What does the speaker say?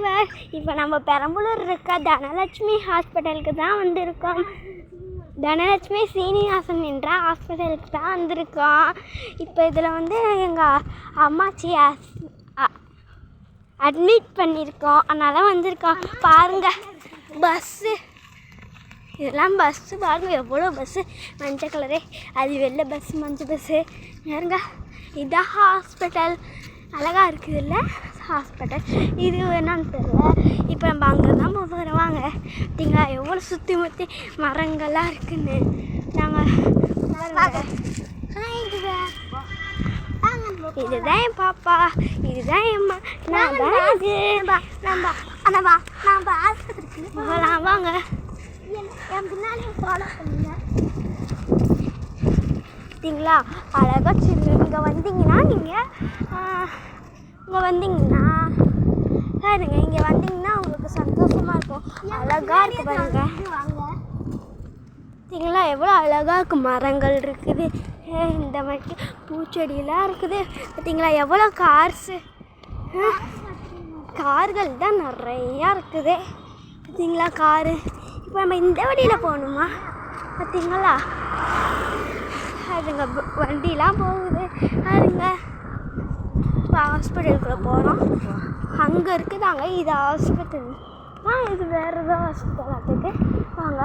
YouTuber. இப்போ நம்ம பெரம்பலூர் இருக்க தனலட்சுமி ஹாஸ்பிட்டலுக்கு தான் வந்திருக்கோம். தனலட்சுமி சீனிவாசன் என்ற ஹாஸ்பிட்டலுக்கு தான் வந்திருக்கோம். இப்போ இதில் வந்து எங்கள் அம்மாச்சி அட்மிட் பண்ணியிருக்கோம். அதனால் வந்திருக்கோம். பாருங்கள் பஸ்ஸு, இதெல்லாம் பஸ்ஸு பாருங்கள், எவ்வளோ பஸ்ஸு. மஞ்சள் கலரு, அது வெள்ளை பஸ்ஸு, மஞ்சள் பஸ்ஸு. பாருங்க, இதுதான் ஹாஸ்பிட்டல். அழகாக இருக்குது இல்லை ஹாஸ்பிட்டல். இது என்னன்னு தெரியல. இப்போ நம்ம அங்கே தான் வருவாங்க. பார்த்தீங்களா எவ்வளோ சுற்றி முற்றி மரங்கள்லாம் இருக்குன்னு. நாங்கள் இதுதான் என் பாப்பா, இதுதான் என் அம்மா. நான் நம்ம ஆஸ்பத்திரிக்கு போகலாம் வாங்க. என் பின்னாடி ஃபாலோ பண்ணுங்க. பார்த்தீங்களா அழகாக சின்ன. இங்கே வந்தீங்கன்னா பாருங்க, இங்கே வந்தீங்கன்னா உங்களுக்கு சந்தோஷமாக இருக்கும். அழகாக இருக்குது பாருங்க. பார்த்தீங்களா எவ்வளோ அழகாக இருக்குது. மரங்கள் இருக்குது, இந்த மாதிரி பூச்செடியெலாம் இருக்குது. பார்த்தீங்களா எவ்வளோ கார்கள் தான் நிறையா இருக்குது. பார்த்தீங்களா காரு. இப்போ நம்ம இந்த வழியில் போகணுமா? பார்த்தீங்களா அதுங்க வண்டிலாம் போகுது. அதுங்க இப்போ ஹாஸ்பிட்டலுக்குள்ளே போகிறோம். அங்கே இருக்குதாங்க இது ஹாஸ்பிட்டல். இது வேறு ஏதோ ஹாஸ்பிட்டல் அதுக்கு வாங்க.